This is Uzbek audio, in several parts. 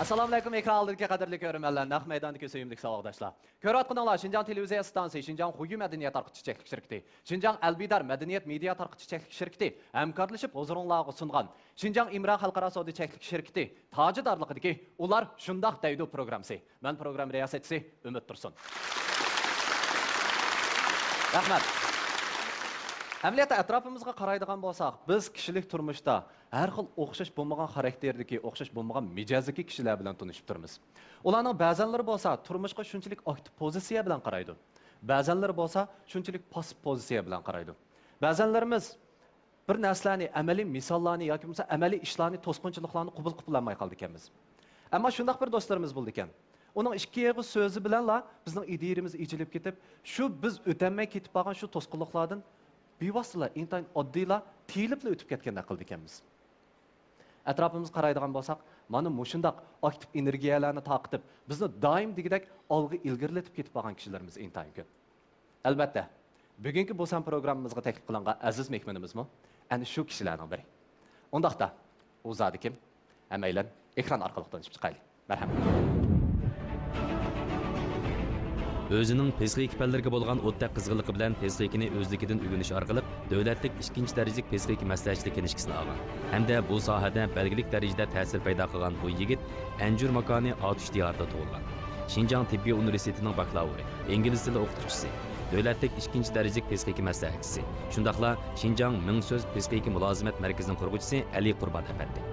Assalamu alaykum ekran aldırki qadirli görürmənlər, naq meydandakı söyümlük savaqdaşlar. Körətqınanlar Şinjan Televiziya Stansiya, Şinjan Xuyu Mədəniyyət Tarqıtı Çəklik Şirkəti, Şinjan Əlbidar Mədəniyyət Media Tarqıtı Çəklik Şirkəti həmkarlaşıb huzurunlarga sunğan Şinjan İmra Xalqara Savdo Çəklik Şirkəti tacidarlığıdakı ular şundaq deydi proqramsı. Mən proqram riyasətçisi Ümid Tursun. Rəhmət. Əməliyyatda ətrafımızga qaraydigan bolsaq, biz kişilik turmuşda hər xil oxşaş bulmagan xarakterdəki, oxşaş bulmagan mijazdəki kişilər bilan tanışıb turmuz. Ularning ba'zanlari bolsa, turmuşqa shunchalik aktiv pozitsiya bilan qaraydi. Ba'zanlari bolsa, shunchalik passiv pozitsiya bilan qaraydi. Ba'zanlarimiz bir narsalarni, amaliy misollarni yoki bo'lmasa amaliy ishlarni, to'sqinchiliklarni qabul qilolmay qoldi ekanmiz. Ammo shundaq bir do'stlarimiz bo'ldi ekan. Uning ikki yig'iz so'zi bilanla bizning idealimiz ichilib ketib, shu biz o'tolmay ketib qolgan shu to'sqinliklardan bevosita intayin oddiylar tiyilibla o'tib ketgandek qildi ekanmiz. Atrofimizga qaraydigan bo'lsak, mana mushundaq aktiv energiyalarni taqitib, bizni doim degidek olg'a ilgirlatib ketib qolgan kishilarimiz intayin ko'p. Albatta, bugungi bo'lsan programmamizga taklif qilingan aziz mehmonimizmi? Ana shu kishilarning biri. Undaqda, u zodi kim? Amaylan ekran orqali tanishib chiqaylik. Marhamat. Özünün psixik fənlərə bolğan o'tda qızğınlığı bilan psixikini özlükidən öyrəniş orqali dövlətlik ikinci dərəcəlik psixik məsləhətçilik kenişkisini alğan. Həmdə bu sahədə bəlgilik dərəcədə təsir payda qılğan bu yigit Əncür makani Atuş diyarında doğulğan. Şinjan Tibbi Universitetinin bakalavri, İngilis dili oxutucusu, dövlətlik ikinci dərəcəlik psixik məsləhətçisi, şundaqla Şinjan Ming Söz Psixik Mülazimət Mərkəzinin qurğucusu Ali Qurban əfəndi.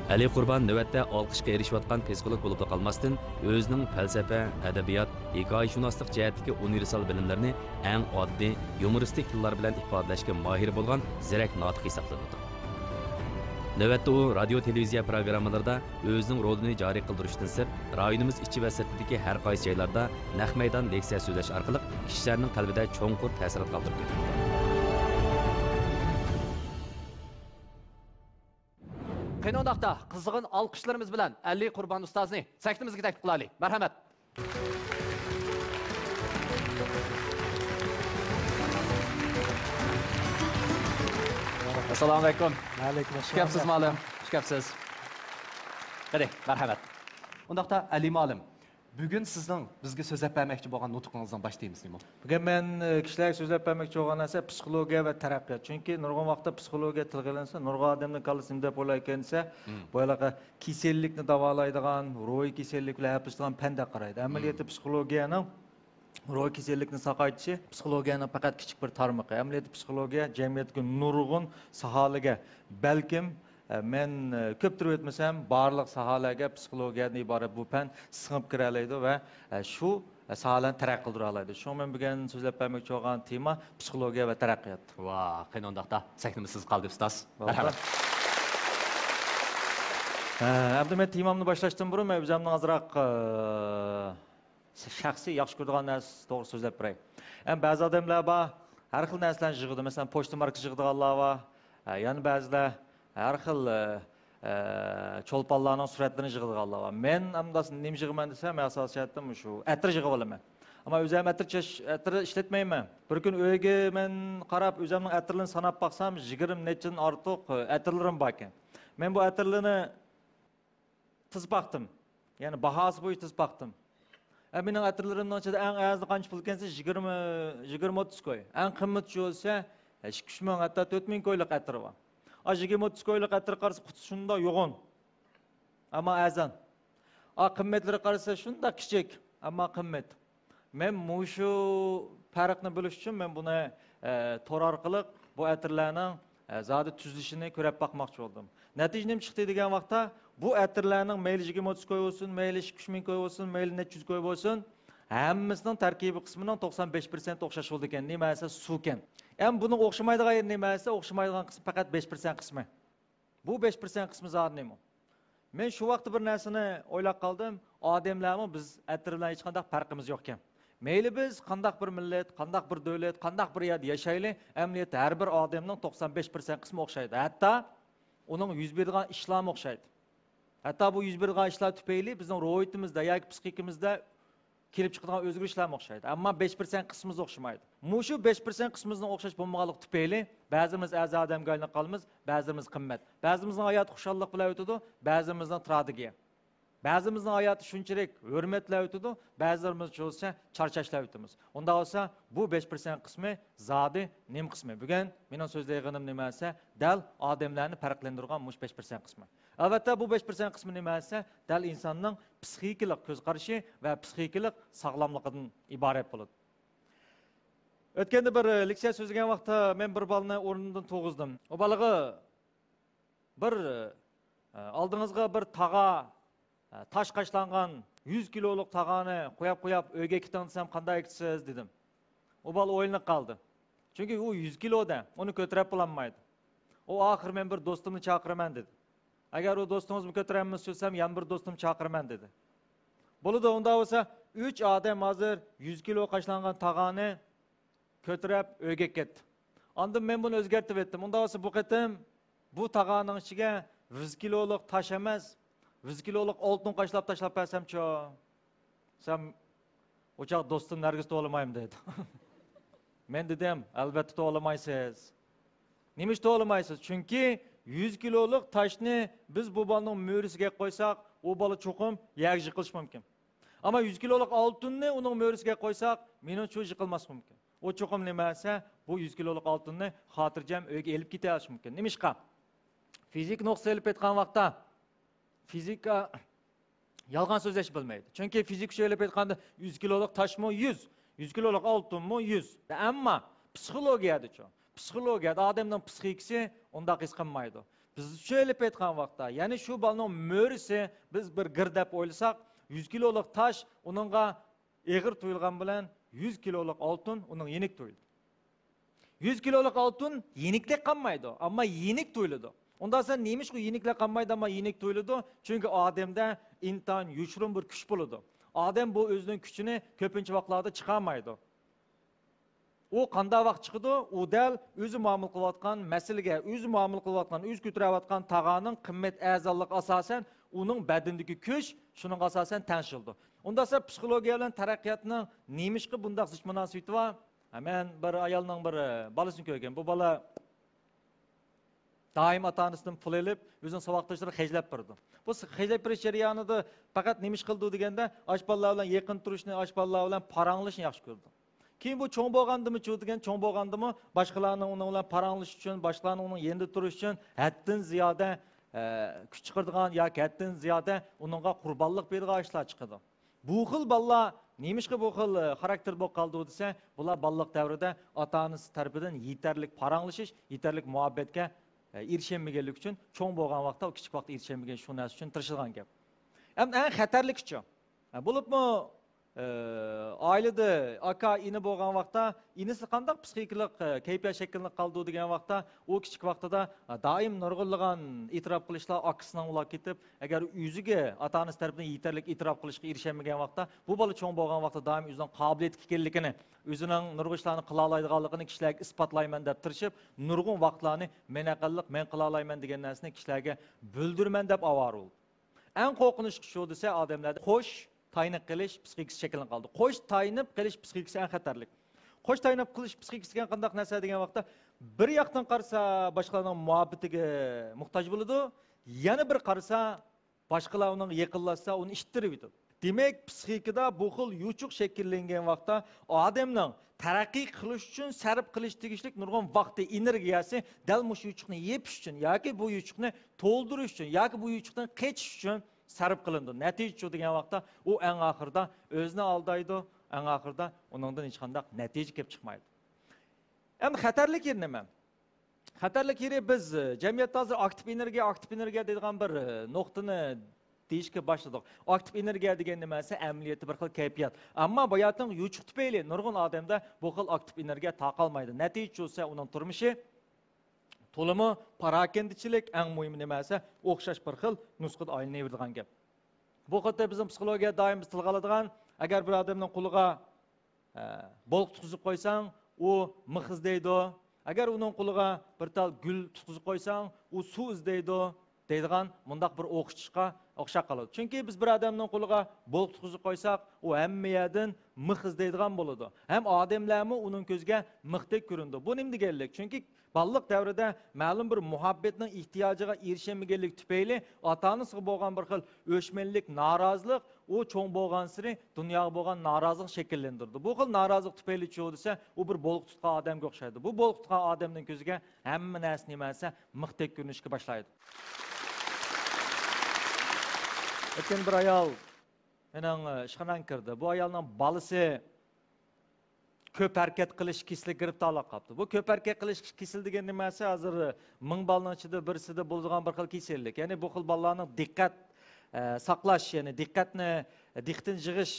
Ali Qurban növbətdə alqışqa erişiyotgan psixolog bo'lib qolmasdan o'zining falsafa, adabiyot, hikoyashunoslıq jihatdagi universal bilimlarini eng oddiy, yumoristik tillar bilan ifodalashga mohir bo'lgan zirak notiq hisoblanadi. Növbətdə u radio televiziya programmalarida o'zining rolini joriy qildirishdan sirt, rayonimiz ichi va sirtidagi har qaysi joylarda naq maydon leksiya so'zlash orqali kishilarning qalbida cho'nqur ta'sirot qoldirib ketdi. Qenondaqda qizg'in alqishlarimiz bilan Ali Qurban ustozni saktimizga taklif qilaylik. Marhamat. Assalomu alaykum. Alaykum assalom. Shikapsiz ma'lum. Shikapsiz. Qani, marhamat. Undaqda Ali ma'lum. Bugun sizning bizga so'zlab bermoqchi bo'lgan nutqingizdan boshlaymiz nima? Bugun men kishilarga so'zlab bermoqchi bo'lgan narsa psixologiya va taraqqiyot. Chunki nurg'un vaqtda psixologiya tilg'ilinsa, nurg'un odamning kallasini deb o'ylayotgansa, bu yerga kasallikni davolaydigan, ruhiy kasalliklar hapishdigan fanda qaraydi. Amaliyotda psixologiyaning ruhiy kasallikni saqaytishi psixologiyaning faqat kichik bir tarmoqi. Amaliyotda psixologiya jamiyatga nurg'un sohalarga balkim men ko'p turib o'tmasam, barliq sohalarga psixologiyadan iborat bu fan singib kira oladi va shu sohalarni taraqqiy qildira oladi. Shu men bugun so'zlab bermoqchi bo'lgan tema psixologiya va taraqqiyot. Va, qandoqda sahnimiz siz qoldi ustoz. Marhamat. Endi men temamni boshlashdan burun men o'zimning azroq shaxsiy yaxshi ko'radigan narsa to'g'ri so'zlab beray. Ba'zi odamlar bor, har xil narsalarni yig'idi. Masalan, pochta marka yig'diganlar bor. Yana ba'zilar har xil cho'lponlarning suratlarini yig'diganlar bor. Men amdasin nima yig'iman desam, asosiyatda shu atir yig'ib olaman. Ammo o'zim atir ishlatmayman. Bir kun uyga men qarab o'zimning atirlarini sanab baqsam, 20 nechadan ortiq atirlarim bor ekan. Men bu atirlarni tiz baqdim. Ya'ni bahosi bo'yicha tiz baqdim. Mening atirlarimning ichida eng azi qancha pul ekansa 20-30 ko'y. Eng qimmatli bo'lsa 2 ming hatto 4 ming ko'ylik atir bor. 20-30 ko'ylik atir qarasa quti shunda yo'g'on. Ammo azan. Qimmatlari qarasa shunda kichik, ammo qimmat. Men shu farqni bilish uchun men buni tor orqali bu atirlarning zodi tuzilishini ko'rib boqmoqchi bo'ldim. Natija nima chiqdi degan vaqtda bu atirlarning mayli 20-30 ko'y bo'lsin, mayli 2 ming ko'y bo'lsin, mayli necha yuz ko'y bo'lsin, hammasining tarkibiy qismining 95% o'xshash bo'ldi ekan. Nimasi suv ekan. Ham buning o'xshamaydigan yeri nimasi? O'xshamaydigan qismi faqat 5% qismi. Bu 5% qismi zodi nima? Men shu vaqtda bir narsani o'ylab qoldim. Odamlarmi biz atir bilan hech qanday farqimiz yo'q ekan. Mayli biz qandaq bir millat, qandaq bir davlat, qandaq bir yerda yashaylik, amaliyotda har bir odamning 95% qismi o'xshaydi. Hatto uning yuz bergan ishlar o'xshaydi. Hatto bu yuz bergan ishlar tufayli bizning ro'yitimizda yoki psixikimizda kelib chiqadigan o'zgarishlar o'xshaydi. Ammo 5% qismimiz o'xshamaydi. Mushu 5% qismimizning o'xshash bo'lmaganligi tufayli ba'zimiz a'zo odamga aylanib qolamiz, ba'zimiz qimmat. Ba'zimizning hayoti xushallik bilan o'tadi, ba'zimizning tragediya. Ba'zimizning hayoti shunchalik hurmatlar o'tadi, ba'zilarimiz bo'lsa charchashlar o'tamiz. Unda olsa bu 5% qismi zodi nim qismi. Bugun mening so'zlayganim nima esa, dal odamlarni farqlantirgan mush 5% qismi. Albatta bu 5% qismi nima esa, dal insonning psixikalik ko'z qarashi va psixikalik sog'lomligidan iborat bo'ladi. O'tganda bir leksiya so'zlagan vaqtda men bir balani o'rnidan to'g'izdim. O balaga bir oldingizga bir taga taş qaşlangan 100 kiloluk tağanı qo'yab uyga keting desam qanday ketasiz dedim. O bal o'ylanib qoldi. Chunki u 100 kiloda, uni ko'tarib bo'lmaydi. O oxir men bir do'stimni chaqiraman dedi. Agar o do'stingizni ko'taraman desam, yana bir do'stim chaqiraman dedi. Bo'ladi, unda bo'lsa 3 odam hozir 100 kilo qaşlangan tağanı ko'tarib uyga ketdi. Ondan men buni o'zgartirib etdim. Unda bo'lsa bu qatim bu tağanın ichiga 100 kiloluk taş emas, 100 kiloluk oltin qaşlab tashlab bersam-chi, sen o'chaq do'stim nargiz to'lamayman dedi. Men dedim, albatta to'lamaysiz. Nima ish to'lamaysiz? Chunki 100 kiloluk taşni biz bu bolaning mo'risiga qo'ysak, u bola cho'qim yag yiqilish mumkin. Ama 100 kiloluk oltinni uning mo'risiga qo'ysak, mening cho'q yiqilmas mumkin. O cho'qim nima esa, bu 100 kiloluk oltinni xotirjam uyga elib keta olish mumkin. Nima ishqa? Fizik nuqtai ilib aytgan vaqtda fizika yolg'on so'zlash bilmaydi. Chunki fizik söylep aytganda 100 kiloluk taş mı 100, 100 kiloluk oltin mı 100. Ammo psixologiyada-chi, psixologiyada odamning psixikasi unda his qilmaydi. Biz söylep aytgan vaqtda, ya'ni shu bolaning mo'risi biz bir girdab o'ylasak, 100 kiloluk taş uningga eg'ir tuyulgan bilan 100 kiloluk oltin uning yenik tuyuldi. 100 kiloluk oltin yenikdek qolmaydi, ammo yenik tuyuladi. Ondan sen neymiş bu yenikle kanmaydı ama yenik tuyuldu. Çünkü Adem'de intan yuçrum bir güç buludu. Adem bu özünün gücünü köpünçü vaklarda çıkamaydı. O kanda vakt çıkıdı. O del özü muamil kılatkan meselege, özü muamil kılatkan, öz götürevatkan tağanın kımmet azallık asasen onun bedendeki güç şunun asasen tenşildi. Ondan sonra psikolojiyaların terakkiyatının neymiş ki bunda zıç münasibeti var. Hemen bir ayalının bir balısını köygen. Bu bala daim ata-onasidan pul elib, o'zining saboqdoshlariga hejlab berdi. Bu hejlab berish jarayonida faqat nima ish qildi deganda, yosh bolalar bilan yaqin turishni, yosh bolalar bilan paranglashni yaxshi ko'rdi. Keyin bu cho'ng bo'lgandimi-chi degan, cho'ng bo'lgandimi, boshqalarning uni bilan paranglish uchun, boshqalarning uning yerida turish uchun haddan ziyoda kuch chiqardigan yoki haddan ziyoda uningga qurbonlik bergan ishlar chiqadi. Bu xil bolalar nemishqa bu xil xarakter bo'lib qoldi desa, bular bolalik davrida ota-onasi tarafidan yetarlik paranglashish, yetarlik muhabbatga erişemmegenlik için çoğun boğan vaqtda o kichik vaqtda erişemmegen şu narsa için tırışılgan gap. Hem en xatarlik için. Bulup mu ailede aka ini boğan vaqtda inisi qandaq psixikalik kayfiyat şekilini qaldı degan vaqtda o kichik vaqtida daim nurg'unlagan e'tirof qilishlar akisining ular ketib, agar o'ziga ota-onasi tarafidan yetarlik e'tirof qilishga erishamagan vaqtda bu bola cho'ng bo'lgan vaqtda daim o'zining qobiliyati ekanligini, o'zining nurg'un ishlarni qila oladiganligini kishilarga isbotlayman deb tirishib, nurg'un vaqtlarni men aqlliq, men qila olmayman degan narsani kishilarga bildirman deb avor bo'ldi. Eng qo'rqinchli shu desa odamlarda xo'sh taynib qilish psixikasi shakllanib qoldi. Qo'sh taynib qilish psixikasi eng xatarlik. Qo'sh taynib qilish psixikasi qandaq narsa degan vaqtda bir yoqdan qarasa boshqalarning muhabbatiga muhtoj bo'ladi, yana bir qarasa boshqalar uning yaqinlashsa uni ishtirib yutadi. Demak, psixikada bu xil yuchuq shakllangan vaqtda odamning taraqqiy qilish uchun sarf qilish tegishlik nurg'un vaqti, energiyasi dal mush yuchuqni yepish uchun yoki bu yuchuqni to'ldirish uchun yoki bu yuchuqdan qochish uchun sarf qilindi. Natija degan vaqtda u eng oxirida o'zini aldaydi, eng oxirida uningdan hech qanday natija kelib chiqmaydi. Endi xatarlik yer nima? Xatarlik yeri biz jamiyatda hozir aktiv energiya degan bir nuqtani deyishga boshladik. Aktiv energiya degan nimasi amaliyotda bir xil kayfiyat. Ammo bu hayotning yuchuq tufayli nurg'un odamda bu xil aktiv energiya taqalmaydi. Natija esa uning turmushi to'limi parakendichilik eng muhim nimasi o'xshash bir xil nusxada aylanadigan gap. Bu xatda bizim psixologiya doim biz tilga oladigan, agar bir odamning qo'liga bolq tutqizib qo'ysang, u mix izlaydi. Agar uning qo'liga bir tal gul tutqizib qo'ysang, u suv izlaydi. deydigan mundaq bir o'qitishga o'xshab qoladi. Chunki biz bir odamning qo'liga bo'q tutqizib qo'ysak, u hamma yerdan mix izlaydigan bo'ladi. Ham odamlarmi uning ko'ziga mixdek ko'rindi. Bu nima deganlik? Chunki balliq davrida ma'lum bir muhabbatning ehtiyojiga erishamaganlik tufayli ota-onasiga bo'lgan bir xil o'chmanlik, norozilik u cho'ng bo'lgan sari dunyoga bo'lgan norozilik shakllantirdi. Bu xil norozilik tufayli cho'g desa, u bir bo'liq tutgan odamga o'xshaydi. Bu bo'liq tutgan odamning ko'ziga hamma narsa nimasi mixdek ko'rinishga boshlaydi. O'tgan bir ayol mening ishxonamga kirdi. Bu ayolning bolasi ko'p harakat qilish kasallik giribtorlik qilibdi. Bu ko'p harakat qilish kasal degan nimasi hozir 1000 bolaning ichida birisida bo'ladigan bir xil kasallik. Ya'ni bu xil bolalarning diqqat saqlash, ya'ni diqqatni diqqatni yig'ish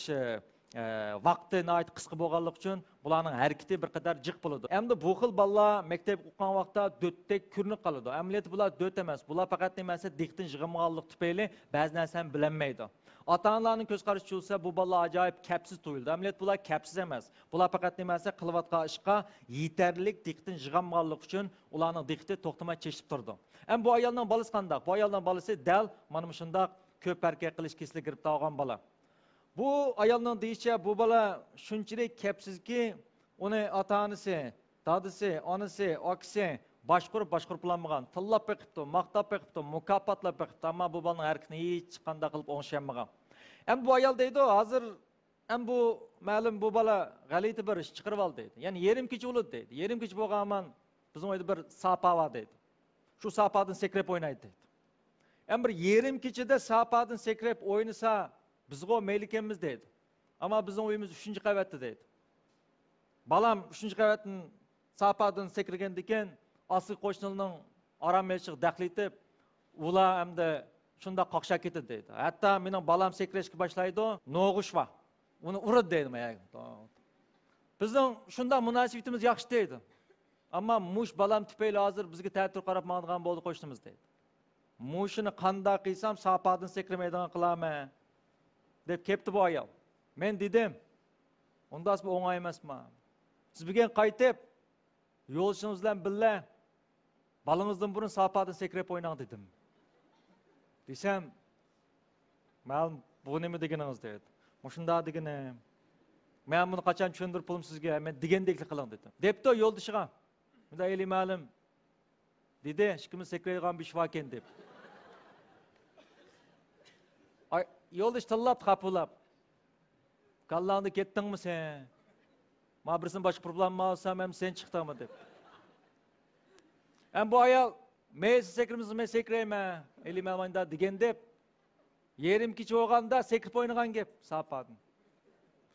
vaqti nihoyat qisqa bo'lganligi uchun bularning harakati bir qadar jiq bo'ladi. Endi bu xil bolalar maktab o'qigan vaqtda do'tdek ko'rinib qoladi. Amaliyotda bular do't emas. Bular faqat nimasi diqqatni yig'maganlik tufayli ba'zi narsani bilolmaydi. Ota-onalarning ko'z qarashi bo'lsa, bu bolalar ajoyib kapsiz tuyuldi. Amaliyot bular kapsiz emas. Bular faqat nimasi qilayotgan ishga yetarlik diqqatni yig'maganlik uchun ularning diqqati to'xtamay cheshib turdi. Ham bu ayolning bolasi qanday? Bu ayolning bolasi dal mana shunday ko'p harakat qilish kasalligiga giribtor bo'lgan bola. Bu ayolning deyishicha bu bola shunchalik kapsizki, uni ota-onasi, dadasi, onasi, akasi boshqurib bo'lmagan, tillab beqibdi, maqtab beqibdi, mukofotlab beqibdi, ammo bu bolaning harakatini hech qanday qilib o'ngshamagan. Ham bu ayol deydi, hozir ham bu ma'lum bu bola g'alati bir ish chiqarib oldi deydi. Ya'ni yarim kecha o'ldi deydi. Yarim kecha bo'lganman bizning uyda bir sapa bor deydi. Shu sapadan sekrab o'ynaydi deydi. Ham bir yarim kechada sapadan sekrab o'ynasa bizga mayli ekanmiz deydi. Ammo bizning uyimiz 3-qavatda deydi. Balam 3-qavatdan sapadan sekragandan keyin asli qo'shnining aramlashib daxlitib, ular hamda shunda qoqshab ketdi deydi. Hatto mening balam sekrashga boshlaydi, no'g'ish va uni uradi deydi men. Bizning shunda munosabatimiz yaxshi deydi. Ammo mush balam tufayli hozir bizga ta'tir qarab maqgan bo'ldi qo'shnimiz deydi. Mushini qanday qilsam sapadan sekramaydigan qilaman deb kepti bu ayol. Men dedim, undas bu o'ng'ay emasmi? Siz bugun qaytib yo'lishingiz bilan birga balingizdan burun sapadan sekrab o'ynang dedim. Desam, "Ma'lum bu nima deganingiz?" dedi. "Mushunda deganim. Men buni qachon tushundirib pulim sizga, men degandeklik qiling" dedim. Debdi yo'ldishiga. Bunda eli ma'lum dedi, "Hechkim sekraydigan bir ish bor ekan" deb. Ay, yo'ldish tillab qapulab. "Kallangni ketdingmi sen? Ma birisini boshqa problem olsam ham sen chiqdingmi" deb. Ham bu ayol "Men sekrimizni men sekrayman, eli ma'lumda" degan deb yerim kecha bo'lganda sekrib o'ynagan gap sapadan.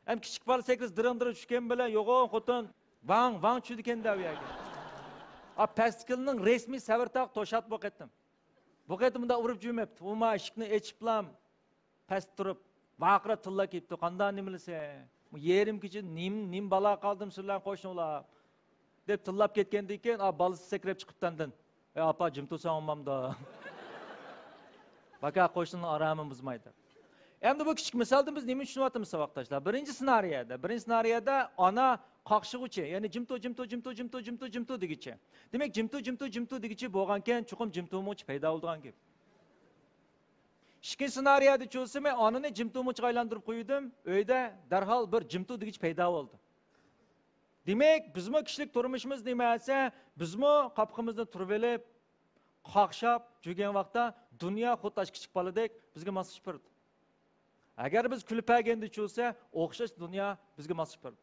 Ham kichik bola sekriz dirang-dirang tushgan bilan yo'g'on xotin vang tushdi ekan da u yerga. A pastkilning rasmiy savartaq to'shat bu qaytdim. Bu qaytimda urib jo'mabdi. U ma eshikni echiblam past turib vaqira tilla ketdi. Qanday nimilsa? Bu yerim kecha nim bala qoldim sizlar qo'shnilar deb tillab ketgandan keyin balasi sekrab chiqibdandan. Apa jim tursan olmamda. Baka qo'shnining aramini buzmaydi. Endi bu kichik misolda biz nima tushunyapmiz savoqdoshlar? Birinchi ssenariyada ona qaqshig'uchi, ya'ni jimto degichi. Demak, jimto degichi bo'lganken chuqum jimto'moch paydo bo'lgan gap. Ikkinchi ssenariyada cho'sam, onani jimto'mochga aylantirib qo'ydim, uyda darhol bir jimto degich paydo bo'ldi. Demak, bizmo kishilik turmushimiz nimasi? Bizmo qapqimizni turib olib, qaqshab жүрген vaqtda dunyo xuddi kichik boladek bizga moslashib turdi. Agar biz kulib paganda cho'sa, o'xshash dunyo bizga moslashib turdi.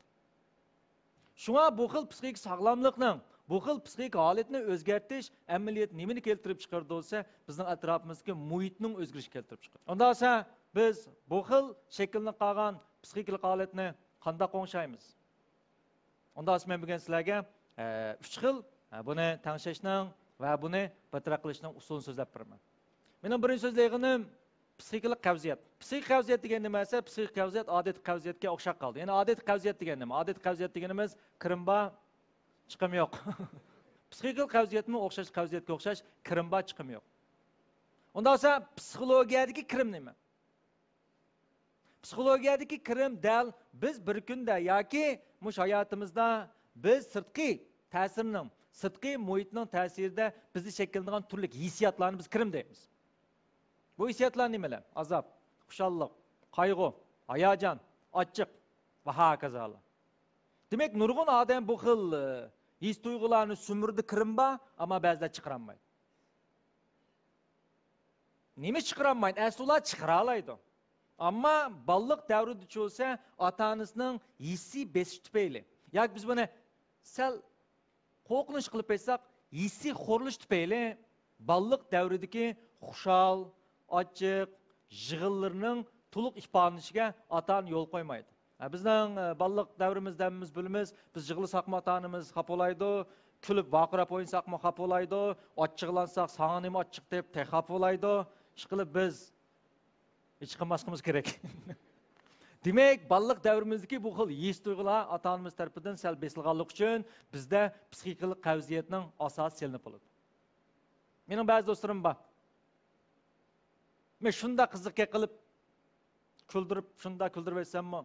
Shunga bu xil psixik sog'lomlikning, bu xil psixik holatni o'zgartirish amaliyot nimani keltirib chiqardi bo'lsa, bizning atrofimizga muhitning o'zgarishi keltirib chiqardi. Undan so'ng biz bu xil shaklni qolgan psixik holatni qanday qo'ngshaymiz? Undan so'ng men bugun sizlarga 3 xil buni tanishishning va buni bartaraf qilishning usulini so'zlab beraman. Mening birinchi so'zlayganim psixik qavziyat. Psixik qavziyat degan nima esa, psixik qavziyat odatiy qavziyatga o'xshab qoldi. Ya'ni odatiy qavziyat degan nima? Odatiy qavziyat deganimiz kirim bor, chiqim yo'q. Psixik qavziyatmi o'xshash qavziyatga o'xshash kirim bor, chiqim yo'q. Undan so'ng psixologiyadagi kirim nima? Psixologiyadagi kirim dal biz bir kunda yoki mush hayotimizda biz sirtqi ta'sirning, sirtqi muhitning ta'sirida bizni shakllangan turli hissiyotlarni biz kirim deymiz. Bu hissiyatlar nimalar? Azap, xushallik, qayg'u, hayajon, ochiq va hokazolar. Demak, nurg'un odam bu xil his tuyg'ularni sumirdi kirimba, ammo ba'zida chiqarammaydi. Nima chiqarammaydi? Asli chiqara oladi. Ammo balliq davrida bo'lsa, ota-onasining hissi besish tufayli. Yoki biz buni sal qo'rqinish qilib aytsak, hissi xo'rlish tufayli balliq davridagi xushal, ochiq, yig'inlarning to'liq ifodalashiga ota-ona yo'l qo'ymaydi. Bizning balliq davrimizda biz bilamiz, biz yig'lasaqmi ota-onamiz xafa bo'laydi, kulib vaqirab o'yinsaqmi xafa bo'laydi, ochiqlansak sana nima ochiq deb xafa bo'laydi. Ishqilib biz hech qilmasligimiz kerak. Demak, balliq davrimizdagi bu xil his tuyg'ular ota-onamiz tarafidan sal besilganlik uchun bizda psixikalik qavziyatning asosi silinib qoladi. Mening ba'zi do'stlarim bor. Men shunda qiziqqa qilib kuldirib, shunda kuldirib aytsammi?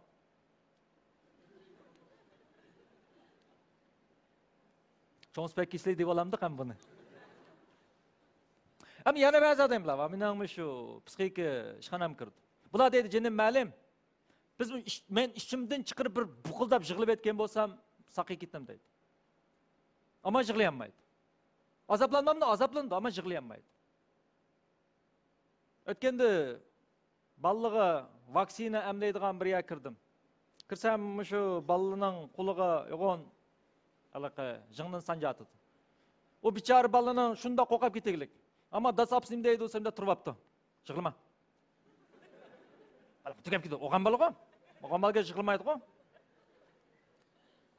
Cho'nspek kisli deb olamdi ham buni. Ama yana ba'zi odamlar var. Mening shu psixik ishxonam kirdi. Bular deydi, "Jinim ma'lum. Men ishimdan chiqarib bir buqildab yig'ilib etgan bo'lsam, saqiy ketdim" deydi. Ammo yig'layolmaydi. Azoblanmamda azoblandi, ammo yig'layolmaydi. O'tganda ballig'i vaksina emlaydigan bir yerga kirdim. Kirsam shu ballining quliga yo'g'on alaqa jingdan sanjatdi. O bichara ballining shunda qo'qab ketaylik. Ama dasapsın deydi o sende turvaptı. Yig'lama. Tugab ketdi. O'g'an balag'o. O'g'an balga yig'lamaydi qo.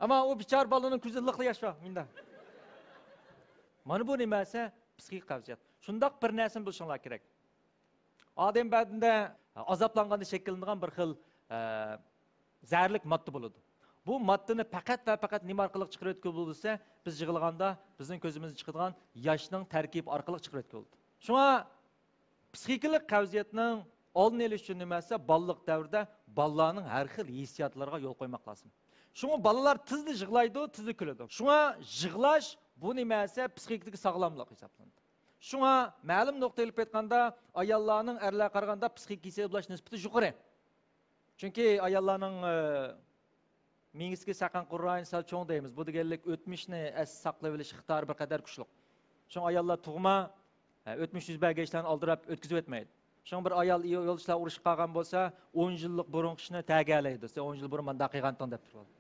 Ama o bichar balının ko'zida liqli yosh bor menda. Mana bu nimasi psixik qavziyat. Shundaq bir narsani bilishinglar kerak. Odam badanda azoblanganda shakllangan bir xil zararlik modda bo'ladi. Bu moddani faqat va faqat nima orqali chiqarayotgan bo'lsa, biz yig'ilganda bizning ko'zimizdan chiqadigan yoshning tarkibi orqali chiqarayotgan bo'ldi. Shunga psixikalik qavziyatning oldini olish uchun nimasi balliq davrida bolalarning har xil hissiyotlarga yo'l qo'ymoq lazım. Shunga bolalar tezda yig'laydi, tezda kuladi. Shunga yig'lash bu nimasi psixiklik sog'lomlik hisoblanadi. Shunga ma'lum nuqta ilib aytganda ayollarning erlarga qaraganda psixik kasal bo'lish nisbati yuqori. Chunki ayollarning mingizga saqan qurrayın sal cho'ng deymiz. Bu deganlik o'tmishni as saqlab olish ixtiyori bir qadar kuchli. Shun ayollar tug'ma o'tmish yuz bergan ishlarni oldirab o'tkazib o'tmaydi. Shun bir ayol yo'lchilar urush qilgan bo'lsa, 10 yillik burungi ishni ta'galaydi. Sen 10 yil burun menda qilgandan deb turadi.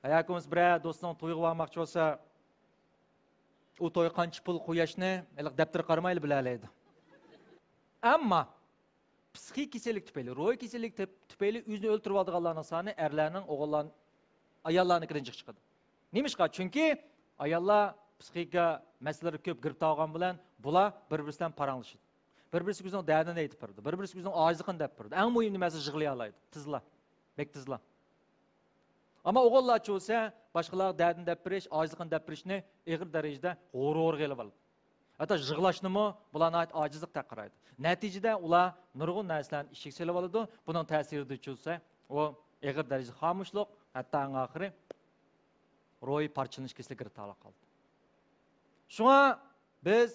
Ayakimiz bir do'stning to'yga bormoqchi bo'lsa, u to'y qancha pul qo'yishni iliq daftar qaramayli bilalaydi. Ammo psixik kasallik tufayli, ruhiy kasallik tufayli o'zini o'ltirib olganlarning soni erlarning, o'g'illarning, ayollarnikidan chiqadi. Nimishqa? Chunki ayollar psixika masalalar ko'p giribtor olgan bilan bular bir-biridan paranglashadi. Bir-birisiga o'zining dardini aytib beradi. Bir-birisiga o'zining ojizligini deb beradi. Eng muhim nimasi yig'lay oladi. Tizla. Bek tizla. Ammo o'g'illar bo'lsa, boshqalar dardini deb berish, ojizligini deb berishni og'ir darajada g'urur qilib oladi. Hatta yig'lashnimi bularni ojizlik taqiraydi. Natijada ular nurg'un narsalarni ishga solib oladi. Buning ta'sirida bo'lsa, u og'ir darajada xomushlik, hatto oxiri ruhiy parchalanish kasalligiga taalluqli. Shunga biz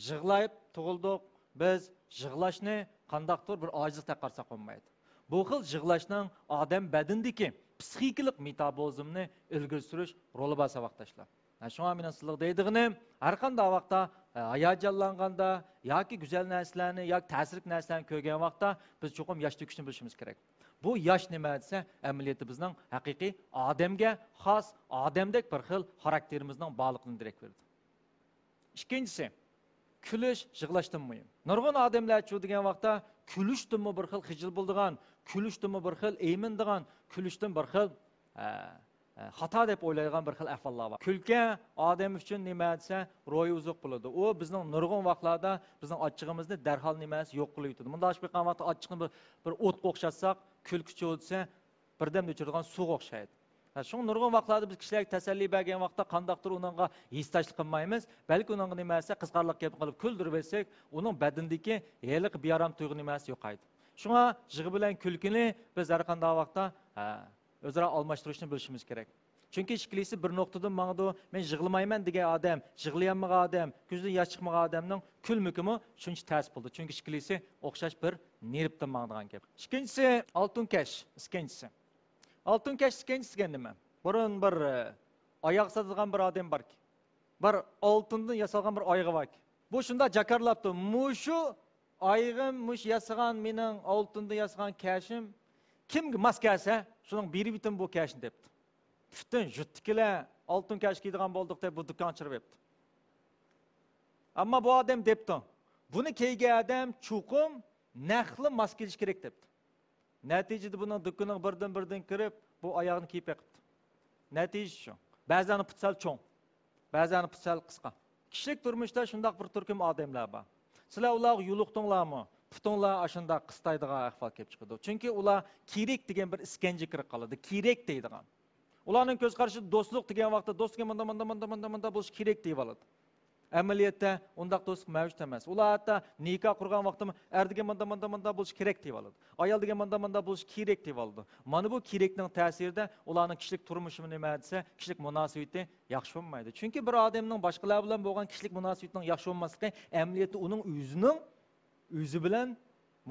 yig'layib tug'ildik. Biz yig'lashni qandaqdir bir ojizlik taqarsak olmaydi. Bu xil yig'lashning odam badandagi psixikalik metabolizmni ilgari surish roli bor vaqtdoshlar. Shunga men sizlarga deydig'im, har qanday vaqtda hayajonlanganda yoki go'zal narsalarni yoki ta'sirli narsalarni ko'rgan vaqtda biz cho'qim yosh to'kishni bilishimiz kerak. Bu yosh nima desa, amaliyotda bizning haqiqiy odamga xos, odamdek bir xil xarakterimizning borligini darak beradi. Ikkinchisi, kulish yig'lashdan muhim. Nurg'un odamlar chu degan vaqtda kulishdan bir xil xijil bo'ldigan, kulishdan bir xil eymindigan, kulishdan bir xil xato deb o'ylaydigan bir xil ahvollar bor. Kulka odam uchun nima desa, ro'yi uzuq bo'ladi. U bizning nurg'un vaqtlarda bizning ochchig'imizni darhol nimasi yo'q qilib yutadi. Bunda o'shqan vaqtda ochchiqni bir o'tga o'xshatsak, kulkuchi bo'lsa, birdam o'chiradigan suvga o'xshaydi. Shu nurg'un vaqtlarda biz kishilarga tasalli bergan vaqtda qandaqdir uningga hissashlik qilmaymiz, balki uningga nimasi qizg'arlik qilib kuldirib bersak, uning badandagi heliq bearam tuyg'u nimasi yo'qaydi. Shunga yig'i bilan kulkini biz har qanday vaqtda o'zaro almashtirishni bilishimiz kerak. Chunki ikkilisi bir nuqtadan mangdu, men yig'lamayman degan odam, yig'layolmagan odam, ko'zidan yosh chiqmagan odamning kulmukimi shuncha ta'sir bo'ldi. Chunki ikkilisi o'xshash bir nervdan mangdigan gap. Ikkinchisi oltin kash, ikkinchisi. Oltin kash ikkinchisi degan nima? Burun bir oyoq sotadigan bir odam borki, bir oltindan yasalgan bir oyog'i borki. Bu shunda jakarlabdi. Mushu oyog'im, mush yasagan mening oltindan yasagan kashim kimga mos kelsa, shuning berib bitim bu kashni debdi. Bütün juttikiler altın kaş giydiğen bulduk da bu dükkan çırpıptı. Ama bu adam depti. Bunu keyge adam çukum naklı maskeliş gerek depti. Neticede bunun dükkanın birden kırıp bu ayağını kiyip yakıptı. Netice şu. Bazılarını pıtsal çoğun. Bazılarını pıtsal kıska. Kişilik durmuşta şundak bir türküm adamlar var. Sizler ular yuluqtunlar mı? Putunlar aşında kıstaydığa ahval kep çıkıdı. Çünkü ular kirek degen bir iskence kırık kalıdı. Kirek deydiğen. Ularning ko'z qarashi do'stlik degan vaqtda do'stga manda bo'lish kerak deb oladi. Amaliyotda undaq do'stlik mavjud emas. Ular hatto nikoh qurgan vaqtda erdiga manda bo'lish kerak deb oladi. Ayolga manda bo'lish kerak deb oladi. Mana bu kerakning ta'sirida ularning kishilik turmushi nima desa, kishilik munosabati yaxshi bo'lmaydi. Chunki bir odamning boshqalar bilan bo'lgan kishilik munosabatining yaxshi bo'lmasligi amaliyotda uning o'zi bilan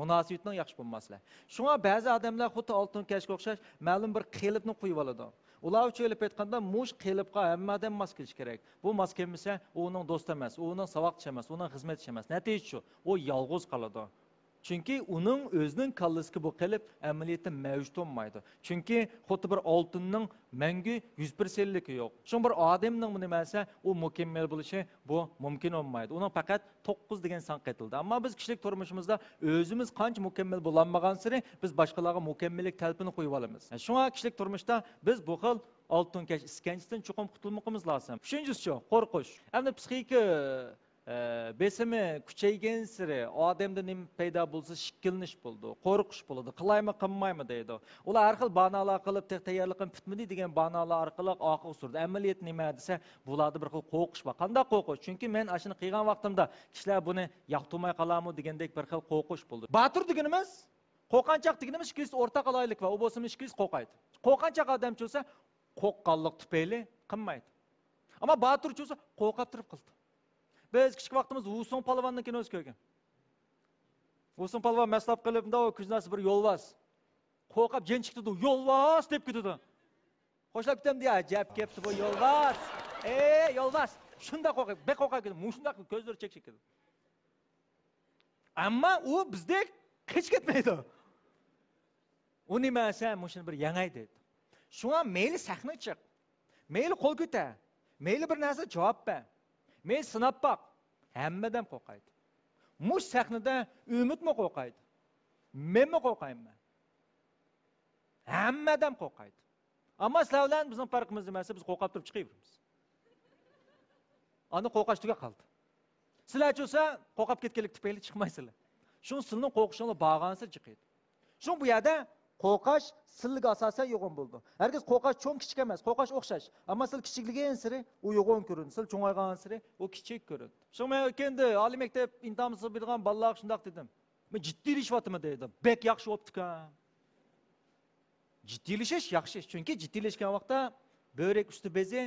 munosabatining yaxshi bo'lmasligi. Shunga ba'zi odamlar xuddi oltin kashga o'xshash ma'lum bir qilibni qo'yib oladi. Ular uchun o'ylab aytganda mush qilibga hammadan mos kelish kerak. Bu mos kelmasa, u uning do'sti emas, u uning savoqchi emas, uning xizmatchi emas. Natija shu, u yolg'iz qoladi. Chunki uning o'zining kallasiga bu qilib amaliyotda mavjud bo'lmaydi. Chunki xuddi bir oltinning mangu 100%ligi yo'q. Shu bir odamning nimasi u mukammal bo'lishi bu mumkin bo'lmaydi. Uning faqat 9 degan son qaytildi. Ammo biz kishilik turmushimizda o'zimiz qancha mukammal bo'lmagan sari biz boshqalarga mukammallik talabini qo'yib olamiz. Shunga kishilik turmushda biz bu xil oltin kash iskanchidan chuqur qutulmoqimiz lozim. Uchinchisi qo'rqish. Endi psixika besimi kuchaygan siri odamda nima paydo bo'lsa shikilnish bo'ldi, qo'rqish bo'ladi, qilaymi qilmaymi deydi. Ular har xil banolar qilib tayyorligim bitmadi degan banolar orqali oqiga surdi. Amaliyot nima desa, bularda bir xil qo'rqish bor. Qanday qo'rqish? Chunki men ashuni qilgan vaqtimda kishilar buni yoqtirmay qolarmi degandek bir xil qo'rqish bo'ldi. Batur deganimiz, qo'rqanchoq deganimiz ikkisi o'rtaq alaylik va u bo'lsa ikkisi qo'rqaydi. Qo'rqanchoq odam bo'lsa, qo'rqqanlik tufayli qilmaydi. Ammo batur bo'lsa, qo'rqib turib qildi. Biz kichik vaqtimizda Uson polvonning kinosi ko'rgan. Uson polvon maslab qilibda o kuznasi bir yo'lbars. Qo'rqib jen chiqdi, yo'lbars deb ketdi. Xo'shlab ketam deya, ajab kelibdi bu yo'lbars. Yo'lbars. Shunda qo'rqib, be qo'rqib ketdi. Mushunda ko'zlari chek ketdi. Ammo u bizdek hech ketmaydi. U nima desa, mushuni bir yangay dedi. Shunga mayli sahna chiq. Mayli qo'l ko'tar. Mayli bir narsa javob ber. Men sinab baq, hammadan qo'rqaydi. Mush sahnada umidmi qo'rqaydi? Menmi qo'rqayman? Hammadan qo'rqaydi. Ammo sizlar bilan bizning farqimiz nimasi? Biz qo'rqib turib chiqayveramiz. Ana qo'rqash tuga qoldi. Sizlar bo'lsa qo'rqib ketganlik tufayli chiqmaysizlar. Shu sizning qo'rqishinglar bag'ansa chiqadi. Shu bu yerda qo'rqash silliga asosan yo'g'on bo'ldi. Herkes qo'rqash cho'ng kichik emas, qo'rqash o'xshash. Ammo sil kichikligining siri u yo'g'on ko'rindi, sil cho'ngaygan siri u kichik ko'rindi. Shu men kendi oliy maktab intamizga bilgan bolalar shunday dedim. Men jiddiylashyaptimi dedim. Bek yaxshi o'pdi-kan. Jiddiylashish yaxshi, chunki jiddiylashgan vaqtda börek usti bezi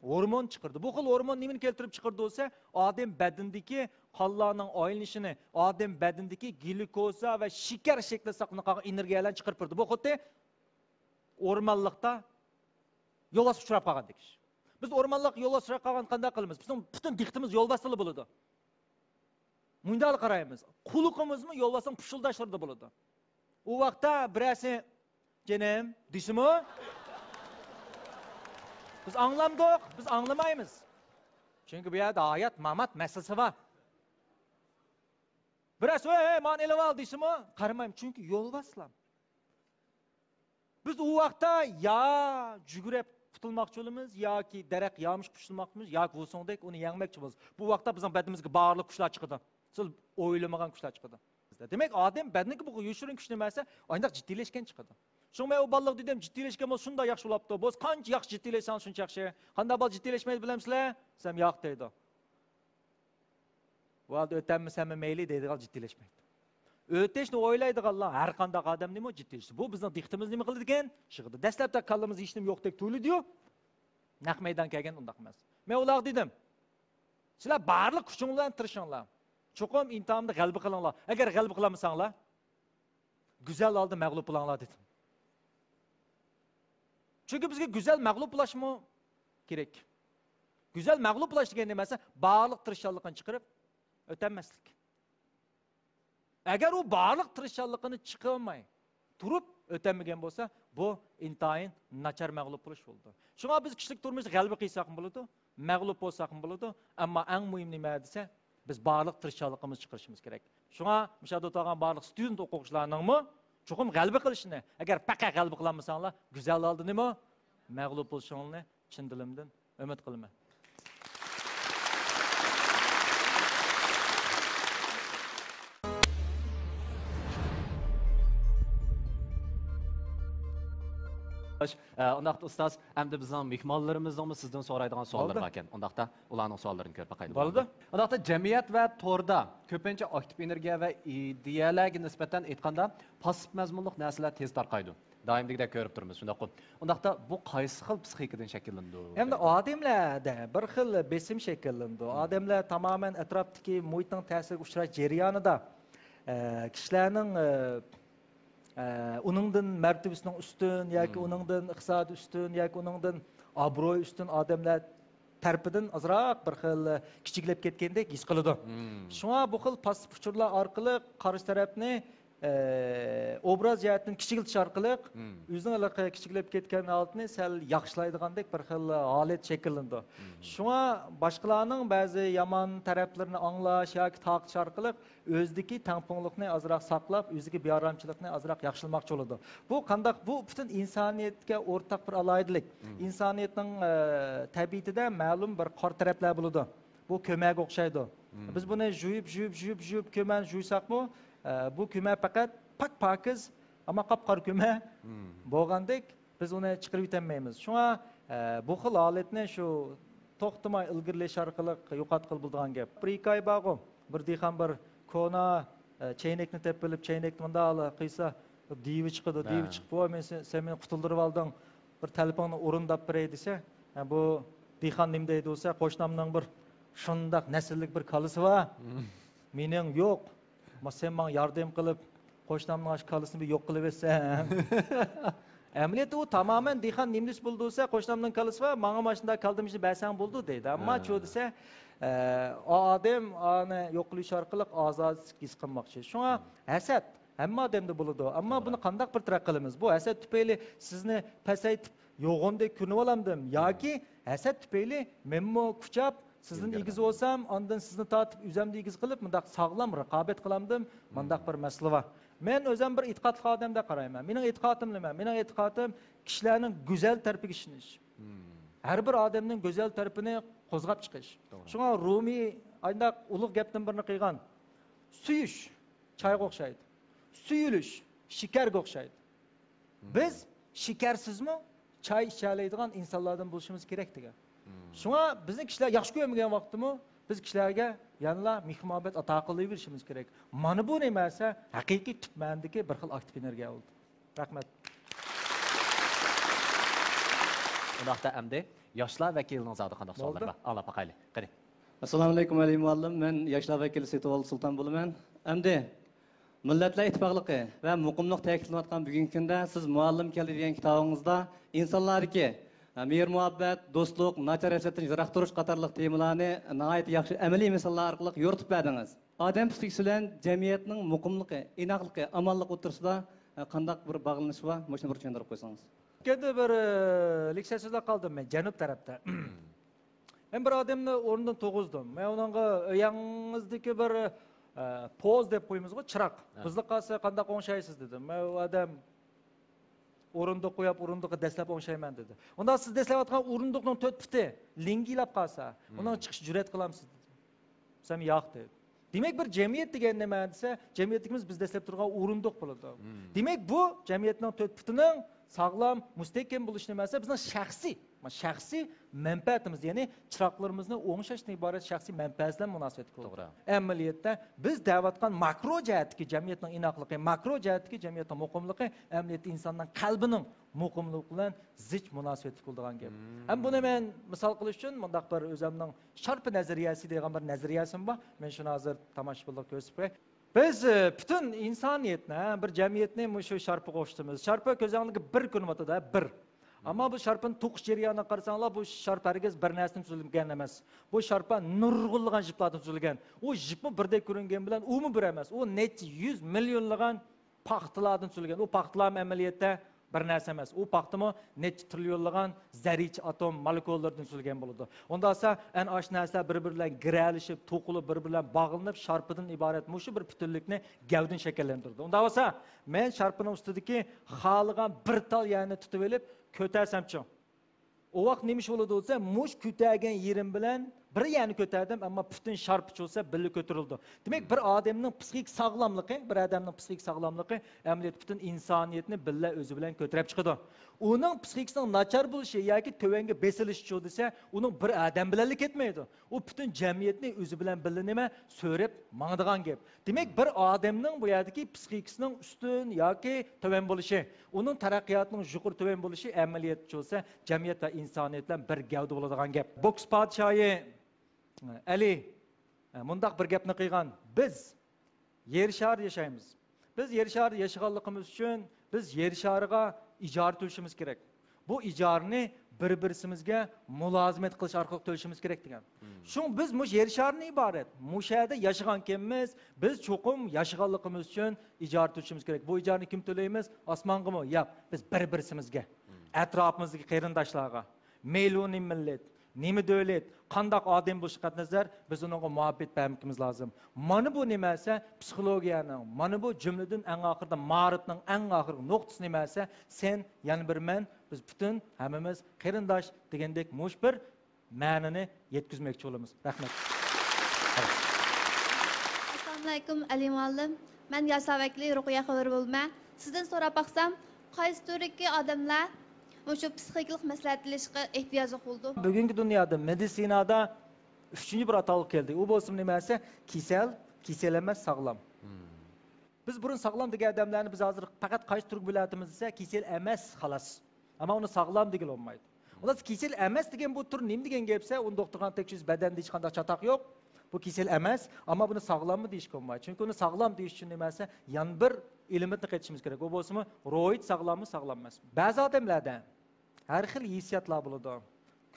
hormon chiqardi. Bu xil hormon nimani keltirib chiqardi bo'lsa, odam badandagi qonlarning aylanishini, odam badandagi glyukoza va shakar shaklida saqlangan energiyalarni chiqarib turdi. Bu xuddi o'rmonlikda yo'lbars uchrab qolgandek. Biz o'rmonlik yo'lbars uchrab qolgan qanday qilamiz? Bizning butun diqqatimiz yo'lbarsda bo'ladi. Mundal qaraymiz. Quluqimizmi yo'lbarsning pushildashlarida bo'ladi. U vaqtda birasi "Jenim, deysizmi?" Biz anlamdık, biz anlamaymiz. Çünkü bu yerda hayat, mamat meselesi var. Biraz man ele al deysizmi? Qaramayım, çünkü yol baslam. Biz o vaqtda ya jugurib qutulmoqchi bo'lamiz, yoki daraq yağmış qutulmoqchimiz, yoki bo'lsangdek uni yangmoqchi bo'lamiz. Bu vaqtda bizning badimizga barliq qushlar chiqadi. Siz o'ylamagan qushlar chiqadi. Demek odam badaniga bu yoshirin kuch nimasi, oyndaq jiddiylashgan chiqadi. Shunga u bolalar dedim, jiddiylashgan bo'lsa shunday yaxshi bo'libdi. Bo'z qancha yaxshi jiddiylashsan shuncha yaxshi. Qanday bola jiddiylashmaydi bilamsizlar? Sen yo'q deydi. Valda o'tammisanmi mayli deydi, jiddiylashmaydi. o'tishni o'ylaydiganlar har qanday odam nima jiddiy bu bizning diqtimiz nima qildi ekan shig'idi dastlabda kallamiz hech nima yo'qdek tuyuldi-yu naq maydon kelgan undaq emas men ularga dedim sizlar barliq kuching bilan tirishinglar chuqum imtihonda g'alaba qilinglar agar g'alaba qilolmasanglar go'zal oldi mag'lub bo'linglar dedim chunki bizga go'zal mag'lub bo'lishmi kerak go'zal mag'lub bo'lish degan nimasi barliq tirishchanlikni chiqarib o'tolmaslik agar u barliq tirishchanligini chiqarmay turib o'tamagan bo'lsa bu intayin nachar mag'lub bo'lish bo'ldi shunga biz kishilik turmushda g'alaba qilsak bo'ladi mag'lub bo'lsak bo'ladi ammo eng muhim nima desa biz barliq tirishchanligimizni chiqarishimiz kerak shunga mushada o'tirgan barliq student o'quvchilarningmi chuqum g'alaba qilishini agar faqat g'alaba qilolmasanglar go'zal oldi nima mag'lub bo'lishinglarni chin dilimdan umid qilaman Undaqda ustoz, endi bizning mehmonlarimizning sizdan so'raydigan savollari bor ekan. Undaqda ularning savollarini ko'rib boqaylik. Bo'ldi. Undaqda jamiyat va to'rda ko'pincha aktiv energiya va ideyalarga nisbatan aytganda passiv mazmunli narsalar tez tarqaydi. Doimlikda ko'rib turmiz. Shunday qilib. Undaqda bu qaysi xil psixikadan shakllandi? Endi odamlarda bir xil besim shakllandi. Odamlar tamoman atrofdagi muhitning ta'siriga uchrash jarayonida kishilarning uningdan martabasining ustun yoki uningdan iqtisodiy ustun yoki uningdan obro'y ustun odamlar tarafidan azroq bir xil kichiklab ketgandek his qiladi. Shunga bu xil passiv uchurlar orqali qarshi tarafni obraz jihatdan kichikiltish orqali o'zining kichiklab ketgan holatni sal yaxshilaydigandek bir xil holat shakllandi. Shunga boshqalarning ba'zi yomon taraflarini anglash yoki taqtish orqali o'zidagi tangpunlikni azroq saqlab, o'ziga beoromchilikni azroq yaxshilamoqchi bo'ladi. Bu qandaq bu butun insoniyatga o'rtaq bir aloyidilik. Insoniyatning tabiatida ma'lum bir qor taraflar bo'ladi. Bu ko'makga o'xshaydi. Biz buni juyib ko'man juysaqmi bu küme fakat pak-pakiz ama qap-qora küme bo'lgandek biz uni chiqarib yetolmaymiz. Shunga bu xil holatni shu to'xtamay ilgirlash orqali yo'qotqil bo'lgan gap. Bir ikki oy bag'u bir dehqon bir kona chaynakni tepilib chaynakni bunday qilsa divi chiqadi, divi chiqib qo'y men sen meni qutuldirib olding. Bir telefonni o'rindab beray desa, bu dehqon nima deydi bo'lsa, qo'shnimning bir shundoq nasllik bir kalisi va mening yo'q. Sen bana yardım kılıp qo'shnimning ash kalisini bir yo'q qilib bersan. Amaliyotda u tamamen dehqon nimlis bulduysa qo'shnimning kalisi va menga mana shunday kaldimishni bersang bo'ldi deydi. Ammo chu desa odam ani yo'q qilish orqali ozodlik his qilmoqchi. Shunga hasad hamma odamda bo'ladi. Ammo buni qanday bir taraf qilamiz? Bu hasad tufayli sizni pasaytib yo'g'ondek ko'rinib olamdim yoki hasad tufayli menmo kuchab sizin igiz olsam, ondan sizni tatib üzemde igiz qilib, mundaq sağlam raqobat qilamdim. Mundaq bir masala var. Men o'zim bir e'tiqodli odamda qarayman. Mening e'tiqodim nima? Mening e'tiqodim kishilarning go'zal tarafiga ishonish. Har bir odamning go'zal tarafini qo'zg'ab chiqish. Shunga Rumi ayndaq ulug' gapdan birini qilgan. Suyish choyga o'xshaydi. Suyulish shikarga o'xshaydi. Biz shikarsizmi choy ichalaydigan insonlardan bo'lishimiz kerak degan. Shunga bizning kishilar yaxshi ko'rmagan vaqtimi biz kishilarga yanla mehr-muhabbat ato qilaverishimiz kerak. Mana bu nimasi haqiqiy tub ma'nodagi bir xil aktiv energiya bo'ldi. Rahmat. Undaqda endi yoshlar vakilining zodi qanday savollar bor? Alloh baqayli. Qani. Assalomu alaykum Ali muallim. Men yoshlar vakili Setuvol Sulton bo'laman. Endi Millatlar ittifoqligi va muqimlik ta'kidlanayotgan bugungi kunda siz muallim keldi degan kitobingizda insonlarga mehr-muhabbat, do'stlik, nachar hasratdan yiroq turish qatorliq temalarni nihoyat yaxshi amaliy misollar orqali yoritib berdingiz. Odam psixikasi bilan jamiyatning muqimligi, inoqligi, omonlik o'tirsida qanday bir bog'lanish bor? Mana bir tushuntirib qo'ysangiz. Kendi bir leksiyasida qoldim men janub tarafda. Men bir odamni o'rnidan to'g'izdim. Men unga yangizdagi bir poz deb qo'yamiz-ku, chiroq. Bizni qalsa qanday o'ngshaysiz dedim. Men u odam o'rindiq qo'yib o'rindiqqa dastlab o'ngshayman dedi. Unda siz daslayotgan o'rindiqning to'rt puti lingilab qolsa, undan chiqish jur'at qilamsiz dedi. Sen yo'q dedi. Demak bir jamiyat degan nima desa, jamiyatimiz biz daslab turgan o'rindiq bo'ladi. Demak bu jamiyatning to'rt putining sağlam, mustahkam bo'lish nimasi bizning shaxsiy manfaatimiz, ya'ni chiroqlarimizni o'ngshashdan iborat shaxsiy manfaat bilan munosabat qildi. To'g'ri. Amaliyotda biz da'vatgan makro jihatdagi jamiyatning inoqligi, makro jihatdagi jamiyatning muqimligi amaliyotda insonning qalbining muqimligi bilan zich munosabat qiladigan gap. Ham buni men misol qilish uchun mundaq bir o'zimning sharp nazariyasi degan bir nazariyasim bor. Men shuni hozir tomoshabinlarga ko'rsatib qo'yay. Biz bütün insaniyetni, bir jamiyatni shu sharpiga o'xshatamiz. Sharpa ko'zingizga bir ko'rinmoqda, bir. Ama bu şarpın to'qish jarayonini qarasanlar, bu sharp hargiz bir narsadan tuzilgan emas. Bu sharpa nurg'unlagan jiplardan tuzilgan. U jipmi birdek ko'ringan bilan umi bir emas. U necha 100 millionlagan paxtalardan tuzilgan. U paxtalar amaliyotda bir narsa emas. U paxtami necha trillionlagan zarich atom molekulalardan tuzilgan bo'ladi. Onda esa en aş narsa bir-bilan giralishib, to'qilib, bir-bilan bog'lanib sharpidan iborat mushu bir butunlikni gavdin shakllantirdi. Onda esa men sharpining ustidagi xoligan bir tal yani tutib olib ko'tarsamchi. O vaqt nima bo'ladi bo'lsa, mush ko'targan yerim bilan bir yani ko'tardim, ammo butun sharp bo'lsa birga ko'tarildi. Demak, bir odamning psixik sog'lomligi, bir odamning psixik sog'lomligi amaliyot butun insoniyatni birga o'zi bilan ko'tarib chiqadi. Uning psixikasining nachar bo'lishi yoki tövanga besilishi desa, uning bir odam bilan ketmaydi. U butun jamiyatni o'zi bilan birga nima so'rab mangdigan gap. Demak, bir odamning bu yerdagi psixikasining ustun yoki tövan bo'lishi, uning taraqqiyotining yuqori tövan bo'lishi amaliyot bo'lsa, jamiyat va insoniyat bilan bir gavda bo'ladigan gap. Boks podshoyi Ali mundaq bir gapni qilgan. Biz yer sharida yashaymiz. Biz yer sharida yashaganligimiz uchun biz yer shariga ijara to'lashimiz kerak. Bu ijarani bir-birimizga mulozimat qilish orqali to'lashimiz kerak degan. Shung biz mush yer sharini iborat. Mushada yashagan kimmiz, biz cho'qim yashaganligimiz uchun ijara to'lashimiz kerak. Bu ijarani kim to'laymiz? Osmongami? Yo'q, biz bir-birimizga, atrofimizdagi qarindoshlarga, meyluni millat, nima davlat, qandoq odam bo'lishi qat nazar biz unga muhabbet bermimiz lozim. Mana bu nimasi psixologiyaning, mana bu jumladan eng oxirida ma'rifning eng oxirgi nuqtasi nimasi? Sen, yana bir men, biz butun hammamiz qarindosh degandek mush bir ma'nini yetkazmoqchi bo'lamiz. Rahmat. Assalomu alaykum Ali muallim. Men yoshlar vakili Ruqiya Xabar bo'lma. Sizdan so'rab baqsam, qaysi turdagi odamlar shu psixiklik maslahatlashishga ehtiyoji bo'ldi? Bugungi dunyoda meditsinada 3-chi bir atalıq keldi. U bo'lsin nimasi? Kasal emas, sog'lom. Biz burun sog'lom degan odamlarni biz hozir faqat qaysi turk bilatimiz esa kasal emas xolos. Ammo uni sog'lom degan olmaydi. Ular kasal emas degan bu tur nima degan gapsa, uni doktorga tekshirish badanda hech qanday chatoq yo'q. Bu kasal emas, ammo buni sog'lommi deyish olmaydi. Chunki uni sog'lom deyish uchun nimasi? Yan bir elementni qaytishimiz kerak. U bo'lsa, ro'yit sog'lommi, sog'lom emas. Ba'zi odamlarda har xil hissiyotlar bo'ladi.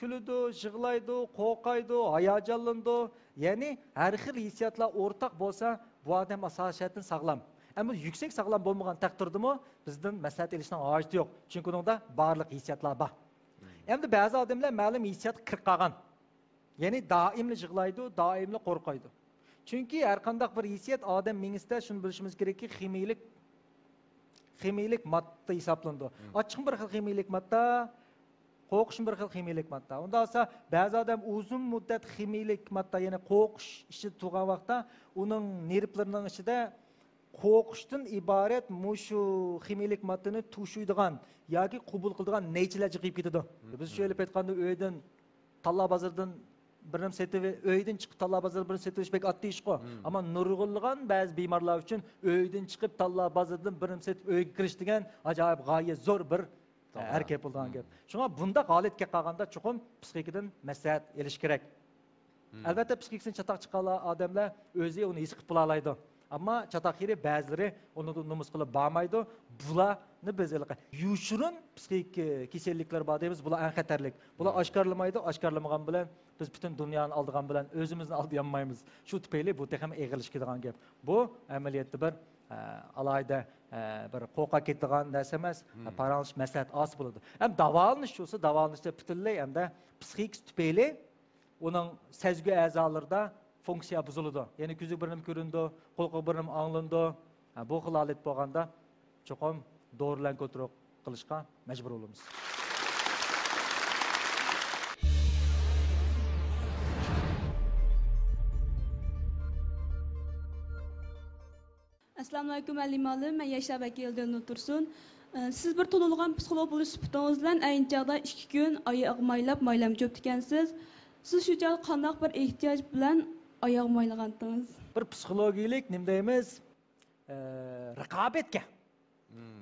Kuladi, yig'laydi, qo'rqaydi, hayajonlandi. Ya'ni har xil hissiyotlar o'rtaq bo'lsa, bu odam asosiyatdan sog'lom. Ammo yuksak sog'lom bo'lmagan taqdirdami, bizdan maslahat olishning hojati yo'q. Chunki unda barliq hissiyotlar bor. Endi ba'zi odamlar ma'lum hissiyot qirq qolgan. Ya'ni doimli yig'laydi, doimli qo'rqaydi. Chunki har qanday bir hissiyot odam mingisida shuni bilishimiz kerakki, ximiylik modda hisoblandi. Ochiq bir xil ximiylik modda, qo'rqish bir xil ximiylik modda. Unda esa ba'zi odam uzun muddat ximiylik modda, ya'ni qo'rqish ichida turgan vaqtda uning nervlarining ichida qo'rqishdan iborat mushu ximiylik moddani tushuydigan yoki qabul qiladigan neychilar chiqib ketadi. Biz shu yerda aytganda uydan Talla bozordan birim setib, uydan chiqib Talla bozor birim setish bek oddiy ish qo. Ammo nurg'unlagan ba'zi bemorlar uchun uydan chiqib Talla bozordan birim setib uyga kirish degan ajoyib g'oya zo'r bir harakat bo'lgan gap. Shunga bunda holatga qolganda chuqur psixikadan maslahat olish kerak. Albatta psixikasini chatoq chiqqan odamlar o'zi uni his qilib bo'la oladi. Ammo chatoq yeri ba'zilari uni numus qilib bormaydi. Bularni biz yushirin psixik kasalliklar bor deymiz. Bular eng xatarlik. Bular oshkorlamaydi, oshkorlamagan bilan biz butun dunyoni oldigan bilan o'zimizni olmaymiz. Shu tufayli bu ham eg'ilish ketadigan gap. Bu amaliyotda bir alayda bir qo'rqa ketadigan narsa emas, paralanish maslahat os bo'ladi. Ham davolanish bo'lsa, davolanishda butunlay hamda psixik tufayli uning sezgi a'zolarida funksiya buziladi. Ya'ni ko'zi birim ko'rindi, quloqi birim anglandi. Bu xil holat bo'lganda cho'qim dorilarni kontrol qilishga majbur bo'lamiz. Assalomu alaykum Ali muallim, men Yoshlar vakili Dilnur Tursun. Siz bir to'lg'an psixolog bo'lish sifatingiz bilan ayni chog'da 2 kun oyoq maylam cho'p ekansiz. Siz shu chog'da qanday bir ehtiyoj bilan oyoq maylagandingiz? Bir psixologiyalik nima deymiz? Raqobatga.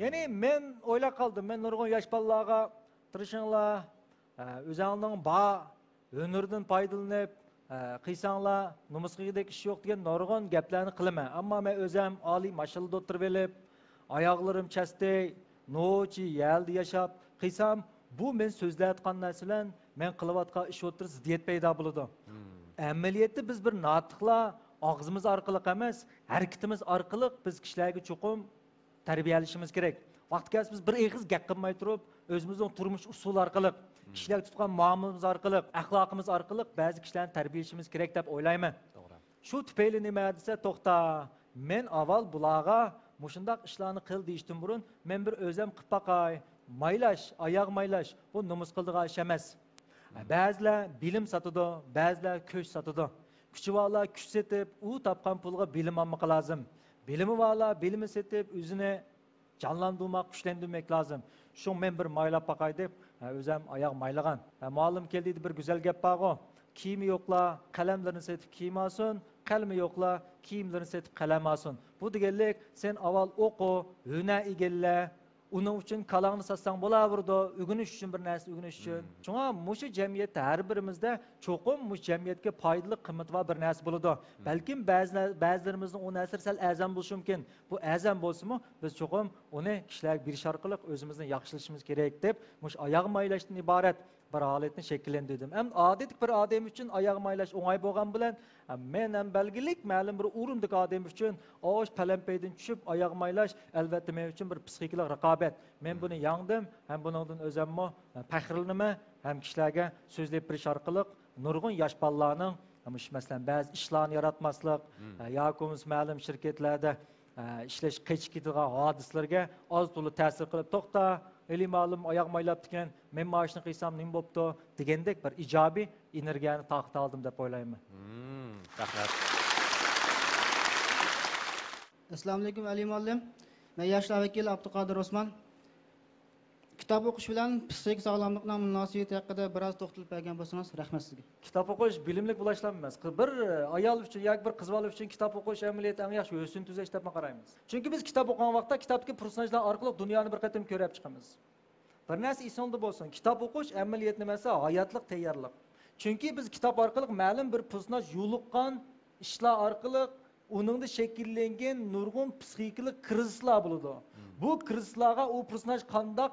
Ya'ni men o'ylab qoldim, men nurg'un yosh bolalarga tirishinglar, o'zingning önürdən faydalanıb, qıysanglar, nomusqidek iş yo'q degan nurg'un gaplarni qilaman. Ammo men o'zim oliy mashalada o'tirib elib, oyoqlarim chastay, nochi yalda yashab, qıysam, bu men so'zlayotgan narsalar, men qilayotgan ish o'tirib ziddiyat paydo bo'ladi. Amaliyotda biz bir notiqlar og'zimiz orqali emas, harakatimiz orqali biz kishilarga cho'qim tarbiyalashimiz kerak. Vaqt kelsa biz bir eg'iz gap qilmay turib, o'zimizning turmush usuli orqali, kishilarga tutgan muomalamiz orqali, axloqimiz orqali ba'zi kishilarni tarbiyalashimiz kerak deb o'ylayman. Shu tufayli nima desa, to'xta, men avval bularga mushundaq ishlarni qil deyishdan burun men bir o'zim qilib baqay, maylash, oyoq maylash, bu nomus qildigan ish emas. Ba'zilar bilim sotadi, ba'zilar kuch sotadi. Kuchi varlar kuch setib, u topgan pulga bilim olmoq lozim. Bilimi varlar bilimi setib, o'zini canlandırmak, güçlendirmek lazım. Şu men bir maylap bakay deb, özüm ayak maylagan. Muallim keldiydi bir güzel gap bago. Kiyimi yokla, kalemlerini setip kiyim alsın, kalemi yokla, kiyimlerini setip kalem alsın. Bu degellik sen aval oku, hüne igelle, onun için kalanını satsan bola burada, ügünüş için bir narsa ügünüş için. Şuna muşu cemiyette her birimizde çoğum muş cemiyetke faydalı kıymet var bir narsa buludu. Belki bazılarımızın o narsa sel azam buluşu mümkün. Bu azam bolsa mu biz çoğum onu kişiler bir şarkılık özümüzden yakışılışımız gerek deyip muş ayak maylaştan ibaret bir aletini şekillendirdim. Hem adetik bir adam için ayak maylaş oңай болған bilen men hem belgilik ma'lum bir o'rindik adam için oş palampaydan tushib ayak maylash albatta men uchun bir psixikalik raqobat. Men buni yangdim, hem bundan o'zimmi faxrlanaman, hem kishilarga so'zlab berish orqali nurg'un yosh bolalarning masalan ba'zi ishlarni yaratmaslik yoki ma'lum shirkatlarda ishlash qechib ketadigan hodislarga oz to'la ta'sir qilib to'xta elim alım ayak maylab diken men maaşını kıysam nim boptu degandek bir ijobiy energiyani taqit aldım deb o'ylayman. Rahmat. Assalomu alaykum Ali muallim. Men yoshlar vakili Abduqodir Osman. Kitob o'qish bilan psixik sog'lomlikning munosabati haqida biroz to'xtalib bergan bo'lsangiz, rahmat sizga. Kitob o'qish bilimlik bo'lashlar emas. Bir ayol uchun yoki bir qiz bola uchun kitob o'qish amaliyoti eng yaxshi o'sin tuzash deb qaraymiz. Chunki biz kitob o'qigan vaqtda kitobdagi personajlar orqali dunyoni bir qatim ko'rib chiqamiz. Bir narsa esingizda bo'lsin, kitob o'qish amaliyoti nimasi? Hayotlik tayyorlik. Chunki biz kitob orqali ma'lum bir personaj yo'liqqan ishlar orqali uningda shakllangan nurg'un psixikalik krizlar bo'ladi. Bu krizlarga u personaj qanday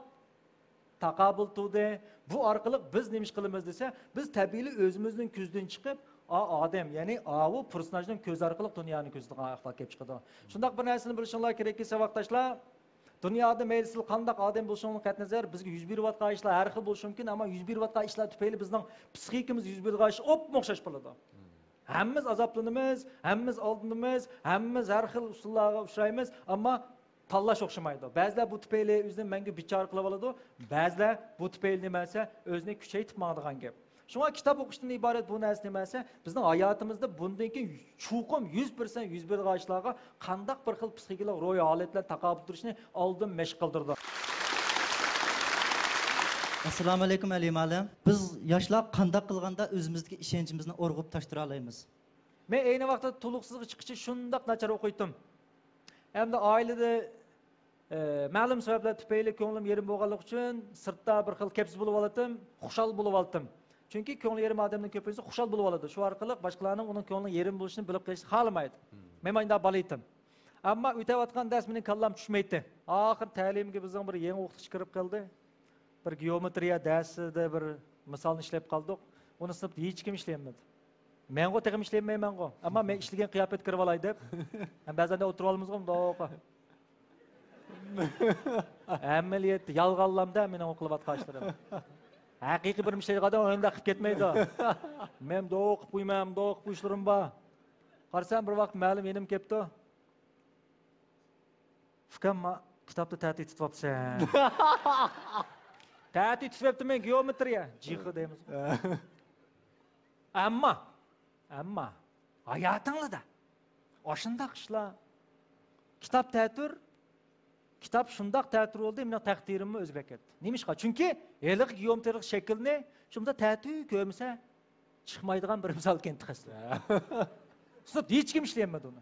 taqabul tuğdu. Bu arkalık biz neymiş kılımız dese, biz tabiili özümüzün küzdüğün çıkıp, adam yani bu personajın köz arkalık dünyanın közüdüğün ahlak kep çıkıdı. Şundak bir nesini bilişinler gerekirse vaxtaşlar, dünyada meclisil kandak adam buluşunun katnazar, bizge 101 vatka işler her xil buluşu mümkün ama 101 vatka işler tüpeyli bizden psixikimiz 101 vatka iş moxşaş buladı. Hemmimiz azaplanımız, hemmimiz aldınımız, hemmimiz her xil usullarga uçrayımız ama tanlash o'xshamaydi. Ba'zilar bu tufayli o'zini menga bichora qilib oladi, ba'zilar bu tufayli nimasi o'zini kuchaytirib maqdigan gap. Shunga kitob o'qishdan iborat bu narsa nimasi bizning hayotimizda bundan keyin chuqum 100% 101 g'ashlarga qandaq bir xil psixikalik ro'y holatlar taqobil turishni oldin mashq qildirdi. Assalomu alaykum Ali muallim. Biz yoshlar qandaq qilganda o'zimizga ishonchimizni o'rg'ib tashtira olamiz. Men ayni vaqtda to'liqsizga chiqishi shundoq nachar o'qiydim. Hem de ailede ma'lum sebepler tüpeyli ko'nglim yerim bo'lganligi uchun sirtda bir xil kepsiz bo'lib oldim, xushal bo'lib oldim. Chunki ko'ngli yerim odamning ko'paysa xushal bo'lib oladi. Shu orqali boshqalarning uning ko'ngli yerim bo'lishini bilib qilishni xohlamaydi. Men menda bala edim. Ammo o'tayotgan dars mening kallam tushmaydi. Oxir ta'limga bizning bir yangi o'qituvchi kirib qoldi. Bir geometriya darsida bir misolni ishlab qoldik. Uni sinfda hech kim ishlayolmadi. Men go tegim ishlaymayman go. Ammo men ishlagan qiyofat kirib olay deb. Ba'zanda o'tirib olamiz go, do'qa. Amaliyat yalg'onlamda mening o'qilayotgan ishlarim. Haqiqiy bir ishlaydigan o'yinda qilib ketmaydi. Men o'qib qo'ymam, o'qib qo'yishlarim bor. Qarsam bir vaqt ma'lum enim kelibdi. Fikam kitobda ta'til tutibsan. Ta'til tutibdi men geometriya, jihi deymiz. Amma hayatыңda oshundaq ishlar kitob ta'tir kitap şundaq ta'tir oldu, mening taqdirimni o'zgarib ketdi. Nima Chunki haliq geometrik shaklni shunda ta'tir ko'rmasa chiqmaydigan bir misol keltirasiz. Siz hech kim ishlayapti uni.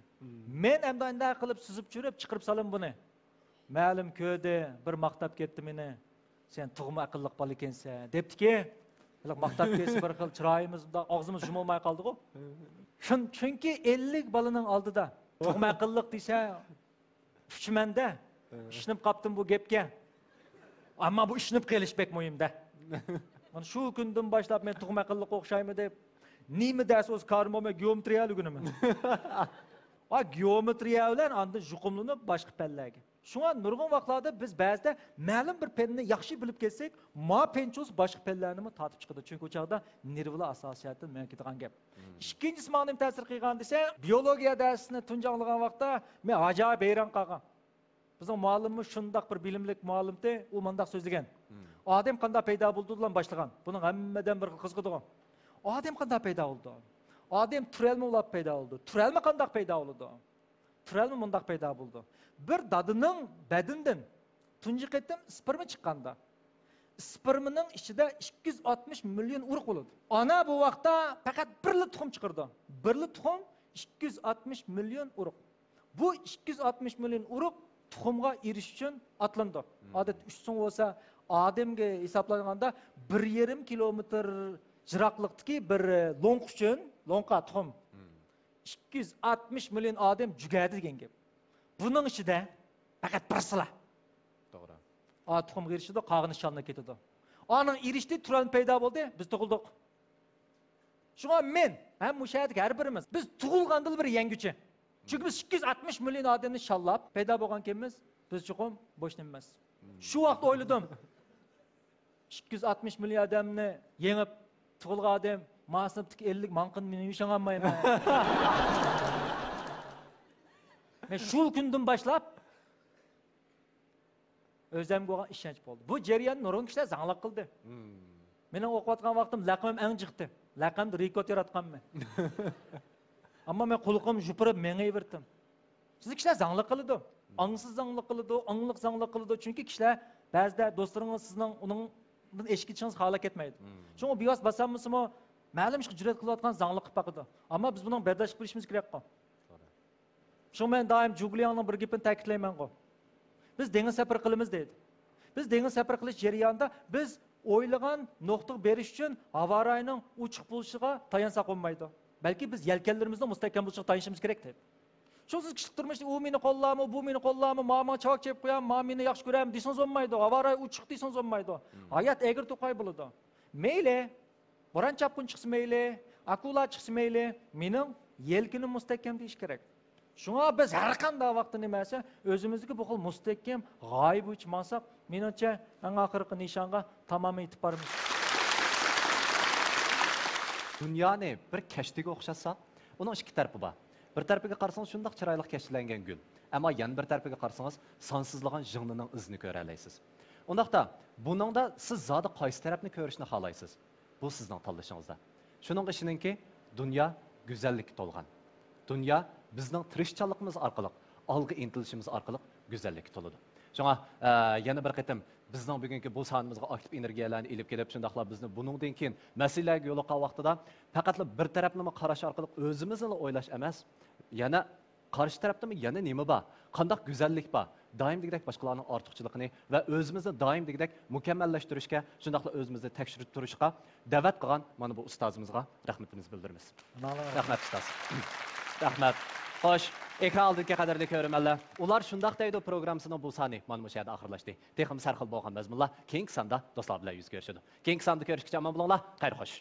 Men endi unda qilib suzib churib chiqarib salim buni. Ma'lum ko'di, bir maqtab ketdi meni. Sen tug'ma aqlliq bola ekansan, debdiki. Haliq maqtab kelsa bir xil chiroyimizda og'zimiz yumolmay qoldi-ku. Chunki 50 balaning oldida tug'ma aqlliq desa, puchmanda ishinib qopdim bu gapga. Ammo bu ishinib qelish bek muhimda. Mana shu kundan boshlab men tug'ma aqlliq o'xshaymi deb nima ders o'z karim olmay geometriya o'rganaman. Geometriya bilan anda yuqumlanib boshqa fanlarga. Shunga nurg'un vaqtlarda biz ba'zida ma'lum bir fanni yaxshi bilib kelsak, ma penchus boshqa fanlarni tatib chiqadi. Chunki u chaqda nervlar asosiyatdan men ketgan gap. Ikkinchisi ma'lum ta'sir qilgan desa, biologiya darsini tunji anglagan vaqtda men ajoyib hayron qolgan. Bizning muallimimiz shundoq bir bilimlik muallimdi, u mundaq so'zlagan. Odam qanday paydo bo'ldi bilan boshlagan. Buning hammadan bir qiziqadigan. Odam qanday paydo bo'ldi? Odam turalma ulab paydo bo'ldi. Turalma qanday paydo bo'ldi? Turalma mundaq paydo bo'ldi. Bir dadining badindan tunji qatim sperma chiqqanda, spermaning ichida 260 million urug' bo'ladi. Ona bu vaqtda faqat birli tuxum chiqardi. Birli tuxum 260 million urug'. Bu 260 million urug' tuxumga erish uchun atlandi. Odat 3 so'm bo'lsa, odamga hisoblaganda 1,5 kilometr jiroqliqdagi bir lo'nq uchun, lo'nqa tuxum 260 million odam jugadi degan gap. Buning ichida faqat birsila. To'g'ri. Tuxum erishdi, qog'ini shonlab ketdi. Onun erishdi, turan paydo bo'ldi, biz tug'ildik. Shunga men ham mushahid har birimiz biz tug'ilgandan bir yangicha. Chunki biz 260 million odamni shallab paydo bo'lgan kimmiz? Biz chuqum bo'sh emas. Shu vaqt o'yladim. 260 million odamni yengib tug'ilgan odam masnabdagi 50 manqin meni yushanmayman. Men shu kundan boshlab o'zimga bo'lgan ishonch bo'ldi. Bu jarayon nurg'un kishilar zanglik qildi. Mening o'qiyotgan vaqtim laqamim eng chiqdi. Laqamda rekord yaratganman. Ammo men qulqim yupirib mengayverdim. Siz kishilar zanglik qildi. Angsiz zanglik qildi, angliq zanglik qildi. Chunki kishilar ba'zida do'stlaringiz sizning uningdan eshitgishingiz xohla ketmaydi. Shunga biyos basammisimi, ma'lum ish jur'at qilayotgan zanglik qilib baqidi. Ammo biz buning berdashlik qilishimiz kerak-ku. Shu men doim Jugliyaning bir gapini ta'kidlayman-ku. Biz dengiz safar qilamiz deydi. Biz dengiz safar qilish jarayonida biz o'ylagan nuqtaga berish uchun havarayning uchiq bo'lishiga tayansak bo'lmaydi. Balki biz yelkanlarimizni mustahkam bo'lishiga tayanishimiz kerak deydi. Shusiz kishilik turmushda u meni qo'llami, bu meni qo'llami, mama chok chep qo'yam, men meni yaxshi ko'ram desangiz bo'lmaydi. Havaray uchiq desangiz bo'lmaydi. Hayot egri to'qay bo'ladi. Mayli, boran chapqun chiqsa mayli, akula chiqsa mayli, mening yelkinim mustahkam deyish kerak. Shunga biz har qanday vaqtda nimasi o'zimizga bu xil mustahkam g'oyib uchmasak, menimcha eng oxirgi nishonga tamomila yetib boramiz. Dunyoni bir kashtiga o'xshatsak, uning ikki tarafi bor. Bir tarafiga qarasangiz shundoq chiroyli kashtilangan gul, ammo yana bir tarafiga qarasangiz sonsizlagan jig'nining izini ko'ra olasiz. Undaqda buningda siz zodi qaysi tarafni ko'rishni xohlaysiz? Bu sizning tanlashingizda. Shuning ishiningki, dunyo go'zallikka to'lgan. Dunyo bizning tirishchanligimiz orqali, olg'a intilishimiz orqali go'zallikka to'ladi. Shunga yana bir qatim bizning bugungi bu sonimizga aktiv energiyalarni elib kelib, shundaqla bizni buningdan keyin masalaga yo'liqqan vaqtida faqat bir taraflama qarash orqali o'zimizni o'ylash emas, yana qarshi tarafdami yana nima bor, qanday go'zallik bor, doimdagidek boshqalarning ortiqchiligini va o'zimizni doimdagidek mukammallashtirishga, shundaqla o'zimizni tekshirib turishga da'vat qilgan mana bu ustozimizga rahmatimizni bildiramiz. Rahmat ustoz. Rahmat. Xo'sh, ekran oldidagi qadrli ko'rmanlar, ular shundoq deydi programmasining bu soni mana bu yerda oxirlashdi. Texim sarxil bo'lgan mazmunlar keyingi sonda do'stlar bilan yuz ko'rishadi. Keyingi sonda ko'rishguncha omon bo'linglar. Xayr xo'sh.